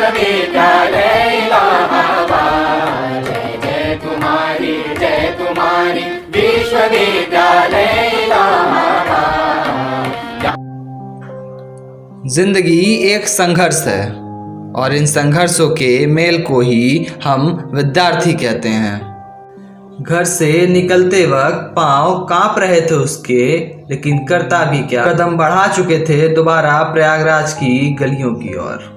विश्वविद्यालय इलाहाबाद। जय तुम्हारी विश्वविद्यालय इलाहाबाद। जिंदगी एक संघर्ष है और इन संघर्षों के मेल को ही हम विद्यार्थी कहते हैं। घर से निकलते वक्त पांव कांप रहे थे उसके, लेकिन करता भी क्या, कदम बढ़ा चुके थे दोबारा प्रयागराज की गलियों की ओर।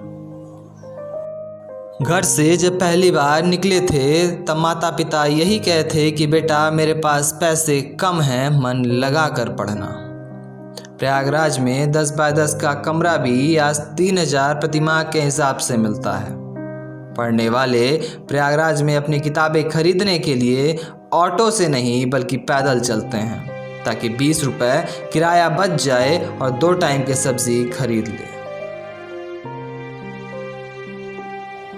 घर से जब पहली बार निकले थे तब माता पिता यही कहते कि बेटा मेरे पास पैसे कम हैं, मन लगा कर पढ़ना। प्रयागराज में 10 बाय 10 का कमरा भी आज 3000 प्रतिमाह के हिसाब से मिलता है। पढ़ने वाले प्रयागराज में अपनी किताबें खरीदने के लिए ऑटो से नहीं बल्कि पैदल चलते हैं, ताकि 20 रुपये किराया बच जाए और 2 टाइम की सब्जी खरीद ले।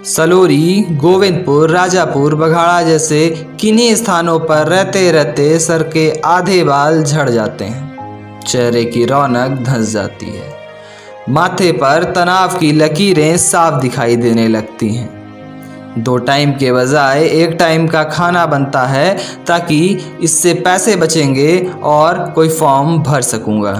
सलोरी, गोविंदपुर, राजापुर, बघाड़ा जैसे किन्हीं स्थानों पर रहते रहते सर के आधे बाल झड़ जाते हैं, चेहरे की रौनक धंस जाती है, माथे पर तनाव की लकीरें साफ दिखाई देने लगती हैं। 2 टाइम के बजाय 1 टाइम का खाना बनता है ताकि इससे पैसे बचेंगे और कोई फॉर्म भर सकूंगा,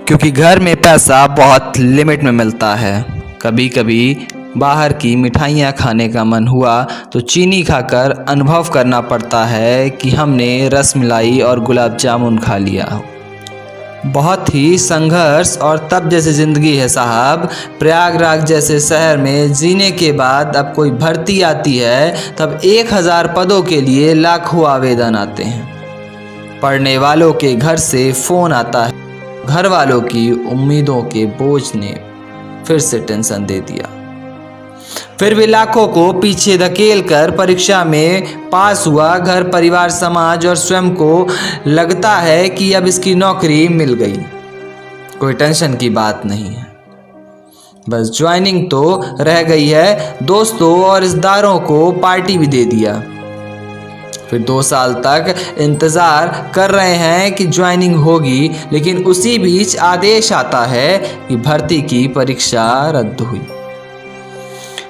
क्योंकि घर में पैसा बहुत लिमिट में मिलता है। कभी कभी बाहर की मिठाइयाँ खाने का मन हुआ तो चीनी खाकर अनुभव करना पड़ता है कि हमने रसमलाई और गुलाब जामुन खा लिया हो। बहुत ही संघर्ष और तप जैसी ज़िंदगी है साहब। प्रयागराज जैसे शहर में जीने के बाद अब कोई भर्ती आती है तब 1000 पदों के लिए लाखों आवेदन आते हैं। पढ़ने वालों के घर से फ़ोन आता है, घर वालों की उम्मीदों के बोझ ने फिर से टेंशन दे दिया। फिर भी लाखों को पीछे धकेल कर परीक्षा में पास हुआ। घर, परिवार, समाज और स्वयं को लगता है कि अब इसकी नौकरी मिल गई। कोई टेंशन की बात नहीं है, बस ज्वाइनिंग तो रह गई है। दोस्तों और रिश्तेदारों को पार्टी भी दे दिया। फिर 2 साल तक इंतज़ार कर रहे हैं कि ज्वाइनिंग होगी, लेकिन उसी बीच आदेश आता है कि भर्ती की परीक्षा रद्द हुई।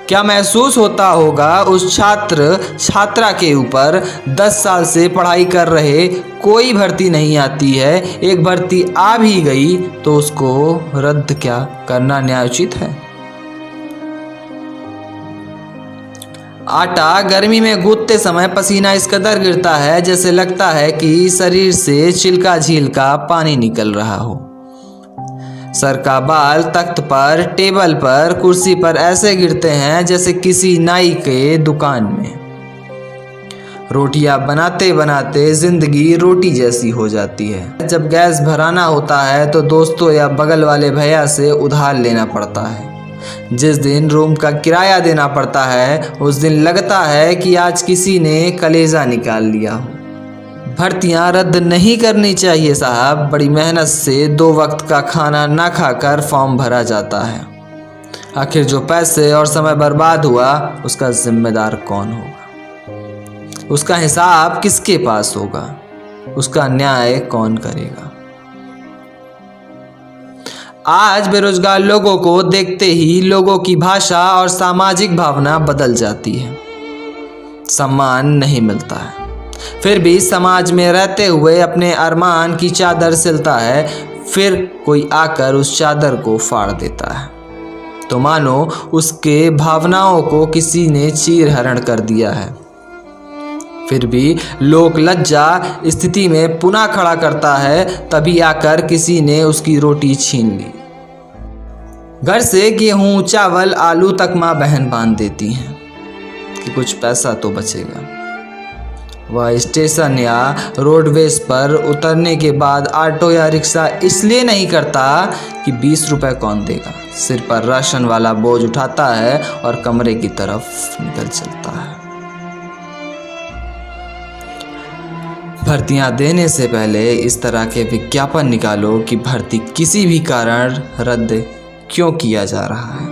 क्या महसूस होता होगा उस छात्रा के ऊपर? 10 साल से पढ़ाई कर रहे, कोई भर्ती नहीं आती है, एक भर्ती आ भी गई तो उसको रद्द क्या करना न्यायोचित है? आटा गर्मी में गूंथते समय पसीना इस कदर गिरता है जैसे लगता है कि शरीर से चिल्का झील का पानी निकल रहा हो। सर का बाल तख्त पर, टेबल पर, कुर्सी पर ऐसे गिरते हैं जैसे किसी नाई के दुकान में। रोटियां बनाते बनाते जिंदगी रोटी जैसी हो जाती है। जब गैस भराना होता है तो दोस्तों या बगल वाले भैया से उधार लेना पड़ता है। जिस दिन रूम का किराया देना पड़ता है उस दिन लगता है कि आज किसी ने कलेजा निकाल लिया हो। भर्तियां रद्द नहीं करनी चाहिए साहब। बड़ी मेहनत से 2 वक्त का खाना ना खाकर फॉर्म भरा जाता है। आखिर जो पैसे और समय बर्बाद हुआ उसका जिम्मेदार कौन होगा? उसका हिसाब किसके पास होगा? उसका न्याय कौन करेगा? आज बेरोजगार लोगों को देखते ही लोगों की भाषा और सामाजिक भावना बदल जाती है। सम्मान नहीं मिलता है, फिर भी समाज में रहते हुए अपने अरमान की चादर सिलता है। फिर कोई आकर उस चादर को फाड़ देता है तो मानो उसके भावनाओं को किसी ने चीर हरण कर दिया है। फिर भी लोक लज्जा स्थिति में पुनः खड़ा करता है, तभी आकर किसी ने उसकी रोटी छीन ली। घर से गेहूं, चावल, आलू तक माँ बहन बांध देती हैं कि कुछ पैसा तो बचेगा। वह स्टेशन या रोडवेज पर उतरने के बाद ऑटो या रिक्शा इसलिए नहीं करता कि 20 रुपये कौन देगा। सिर पर राशन वाला बोझ उठाता है और कमरे की तरफ निकल चलता है। भर्तियां देने से पहले इस तरह के विज्ञापन निकालो कि भर्ती किसी भी कारण रद्द क्यों किया जा रहा है।